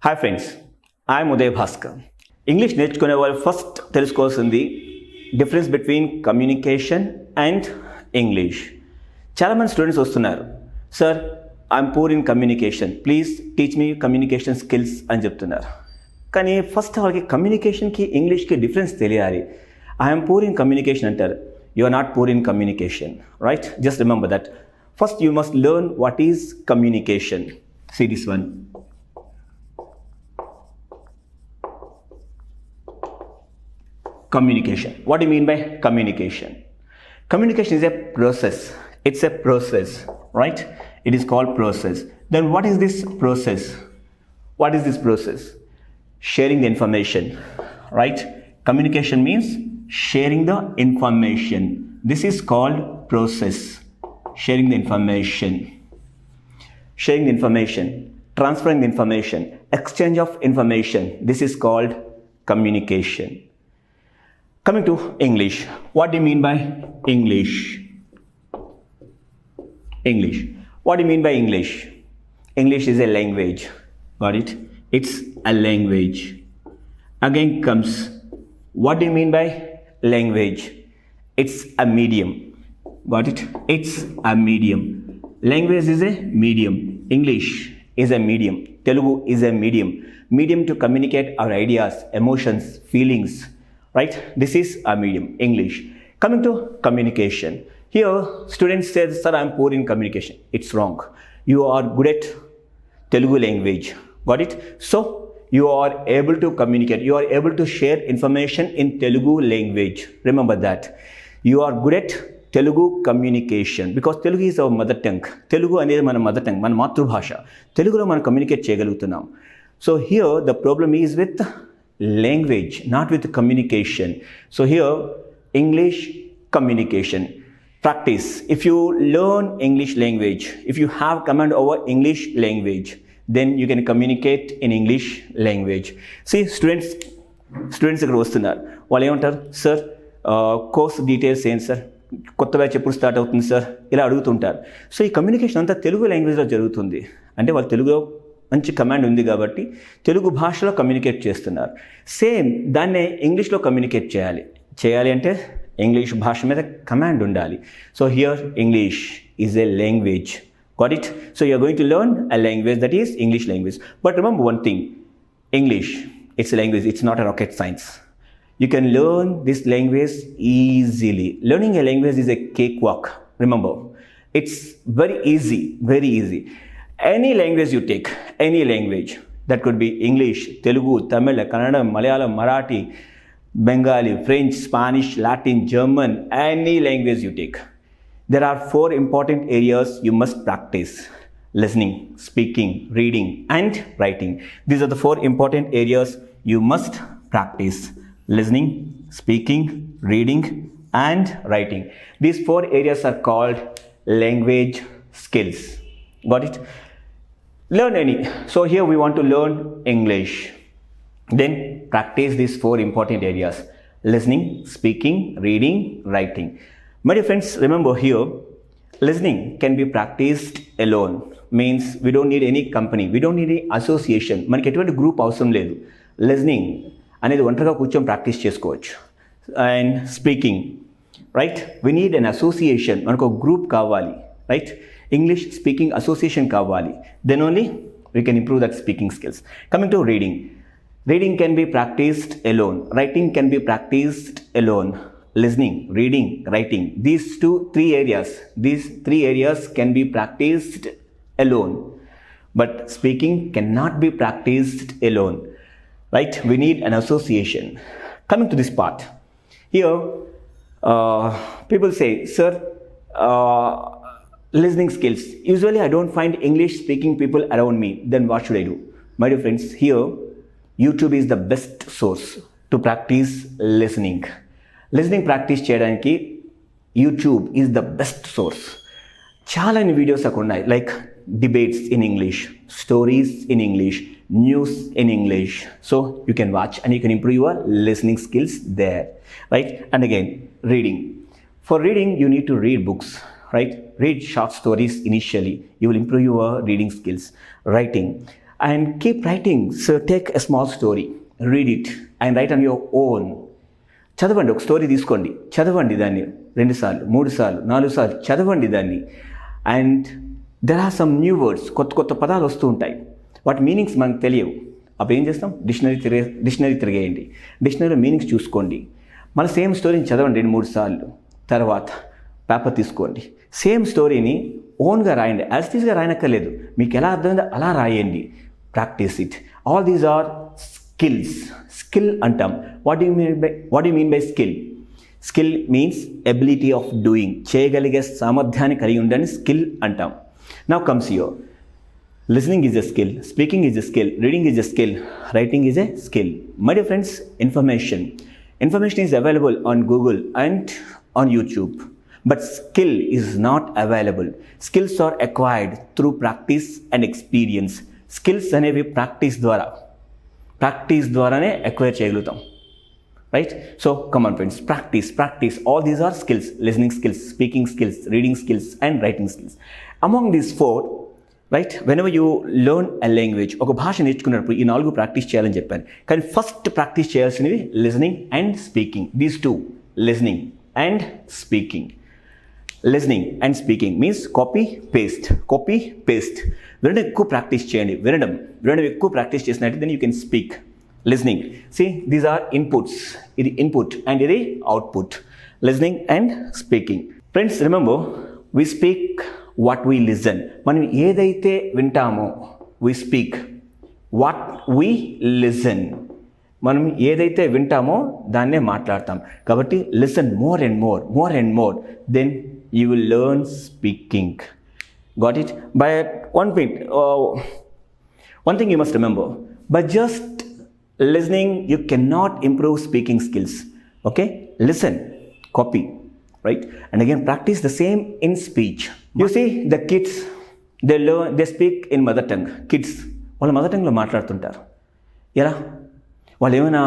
Hi friends, I am Uday Bhaskar. English నేర్చుకునే వాళ్ళు first తెలుసుకోవాల్సింది difference between communication and English. చాలామంది students వస్తున్నారు, sir I'm poor in communication, please teach me communication skills అని చెప్తున్నారు. కానీ ఫస్ట్ వాళ్ళకి కమ్యూనికేషన్కి ఇంగ్లీష్కి డిఫరెన్స్ తెలియాలి. ఐఎమ్ పూర్ ఇన్ కమ్యూనికేషన్ అంటారు, you are not poor in communication, right? Just remember that. First you must learn what is communication. See this one. Communication. What do you mean by communication? Communication is a process. It's a process, right? It is called process. Then what is this process? What is this process? Sharing the information, right? Communication means sharing the information. This is called process. Sharing the information. Sharing the information, transferring the information, exchange of information. This is called communication. Coming to English. What do you mean by English? English. What do you mean by English? English is a language. Got it? It's a language. Again comes, what do you mean by language? It's a medium. Got it? It's a medium. Language is a medium. English is a medium. Telugu is a medium. Medium to communicate our ideas, emotions, feelings. Right? This is a medium, English. Coming to communication. Here, students say, sir, I am poor in communication. It's wrong. You are good at Telugu language. Got it? So, you are able to communicate. You are able to share information in Telugu language. Remember that. You are good at Telugu communication because Telugu is our mother tongue. Telugu అనేది మన mother tongue, మన మాతృభాష. తెలుగులో మనం communicate చేయగలుగుతున్నాం. So here the problem is with language, not with communication. So here English communication. Practice. If you learn English language, if you have command over English language, then you can communicate in English language. See, students ఇక్కడ వస్తున్నారు, వాళ్ళు ఏమంటారు, sir course details ఏంటి sir, కొత్త batch ఎప్పుడు start అవుతుంది sir, ఇలా అడుగుతుంటారు. సో ఈ కమ్యూనికేషన్ అంతా తెలుగు లాంగ్వేజ్లో జరుగుతుంది. అంటే వాళ్ళు తెలుగులో మంచి కమాండ్ ఉంది కాబట్టి తెలుగు భాషలో కమ్యూనికేట్ చేస్తున్నారు. సేమ్ దాన్నే ఇంగ్లీష్లో కమ్యూనికేట్ చేయాలి అంటే ఇంగ్లీష్ భాష మీద కమాండ్ ఉండాలి. So here English is a language. Got it? So you are going to learn a language that is English language. But remember one thing, English, it's a language, it's not a rocket science. You can learn this language easily. Learning a language is a cakewalk. Remember, it's very easy, very easy. Any language you take, any language, that could be English, Telugu, Tamil, Kannada, Malayalam, Marathi, Bengali, French, Spanish, Latin, German, any language you take. There are 4 important areas you must practice: listening, speaking, reading, and writing. These are the 4 important areas you must practice: listening, speaking, reading, and writing. These 4 areas are called language skills. Got it? Learn any. So here we want to learn English. Then practice these 4 important areas: listening, speaking, reading, writing. My dear friends, remember here, listening can be practiced alone. Means we don't need any company, we don't need any association. మనకి ఎటువంటి group అవసరం లేదు. Listening అనేది ఒంటరిగా కూర్చొని practice చేసుకోవచ్చు. And speaking, right, we need an association, మనకు ఒక గ్రూప్ కావాలి, రైట్? ఇంగ్లీష్ స్పీకింగ్ అసోసియేషన్ కావాలి. Then only we can improve that speaking skills. Coming to reading. Reading can be practiced alone. Writing can be practiced alone. Listening, reading, writing. These 3 areas can be practiced alone. But speaking cannot be practiced alone. Right? We need an association. Coming to this part. Here, people say, sir, listening skills. Usually I don't find English speaking people around me. Then what should I do? My dear friends, here, YouTube is the best source to practice listening. Listening practice చేయడానికి YouTube is the best source. చాలా videos అక్కడ ఉన్నాయి, like debates in English, stories in English, news in English. So you can watch and you can improve your listening skills there, right? And again reading. For reading you need to read books, right? Read short stories initially. You will improve your reading skills. Writing. and keep writing. So take a small story, read it and write on your own. చదవండి, ఒక story తీసుకోండి, చదవండి దాన్ని 2 సార్లు 3 సార్లు 4 సార్లు చదవండి దాన్ని. And there are some new words, కొత్త కొత్త పదాలు వస్తూ ఉంటాయి, వాటి మీనింగ్స్ మనకు తెలియవు. అప్పుడు ఏం చేస్తాం, డిక్షనరీ తిరిగేయండి, డిక్షనరీలో మీనింగ్స్ చూసుకోండి, మళ్ళీ సేమ్ స్టోరీని చదవండి 2-3 సార్లు. తర్వాత పేపర్ తీసుకోండి, సేమ్ స్టోరీని ఓన్గా రాయండి, యాజ్ టీజ్గా రాయనక్కర్లేదు, మీకు ఎలా అర్థమైందో అలా రాయండి. Practice it. All these are skills. Skill అంటాం. What you mean by skill? Skill means ability of doing, చేయగలిగే సామర్థ్యాన్ని కలిగి ఉండని స్కిల్ అంటాం. Now comes your listening is a skill, speaking is a skill, reading is a skill, writing is a skill. My dear friends, information is available on Google and on YouTube, but skill is not available. Skills are acquired through practice and experience. Skills అనేవి practice ద్వారానే acquire చేయగలుగుతాం, right? So come on friends, practice. All these are skills: listening skills, speaking skills, reading skills and writing skills. Among these 4, right, whenever you learn a language, ఒక భాష నేర్చుకున్నప్పుడు ఈ 4 practice చేయాలని చెప్పాను. కానీ ఫస్ట్ ప్రాక్టీస్ చేయాల్సినవి listening and speaking. These 2, listening and speaking. Listening and speaking means copy paste. వినడం ఎక్కువ ప్రాక్టీస్ చేయండి. వినడం ఎక్కువ ప్రాక్టీస్ చేసినట్టు then you can speak. Listening, see these are inputs, ఇది ఇన్పుట్ అండ్ ఇది output. Listening and speaking. Friends remember, we speak what we listen. మనం ఏదైతే వింటామో we speak what we listen. మనం ఏదైతే వింటామో దాన్నే మాట్లాడతాం. కాబట్టి listen more and more, then you will learn speaking. Got it? But one thing you must remember, by just listening you cannot improve speaking skills. Okay, listen, copy, right? And again practice the same in speech. You see the kids, they speak in mother tongue. Kids వాళ్ళ mother టంగ్లో మాట్లాడుతుంటారు. ఎలా? వాళ్ళు ఏమైనా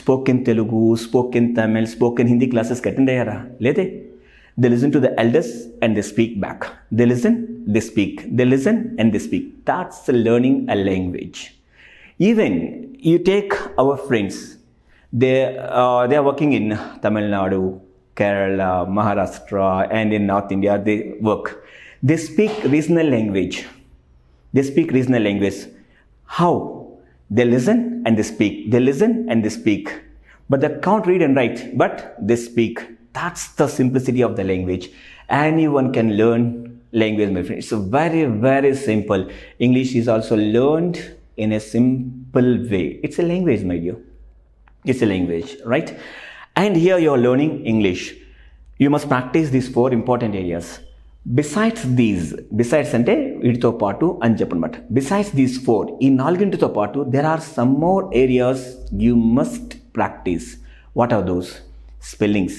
spoken Telugu, spoken Tamil, spoken Hindi క్లాసెస్కి attend అయ్యారా? లేదే. They listen to the elders and they speak back. They listen, they speak. They listen and they speak. That's learning a language. Even you take our friends, they are working in Tamil Nadu, Kerala, Maharashtra and in North India. They work. They speak regional language. How? They listen and they speak. But they can't read and write, but they speak. That's the simplicity of the language. Anyone can learn language, my friends. It's very, very simple. English is also learned in a simple way. It's a language, my dear. It's a language, right? And here you are learning English. You must practice these 4 important areas. Besides అంటే వీటితో పాటు అని చెప్పనమాట. Besides these 4, ఈ 4తో పాటు there are some more areas you must practice. What are those? Spellings,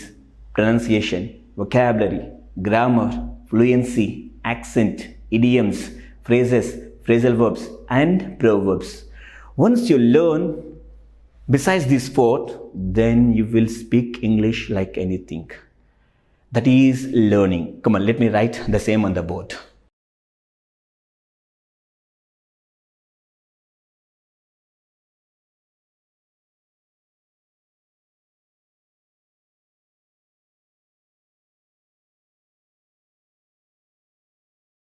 pronunciation, vocabulary, grammar, fluency, accent, idioms, phrases, phrasal verbs and proverbs. Once you learn besides these 4, then you will speak English like anything. That is learning. Come on, let me write the same on the board.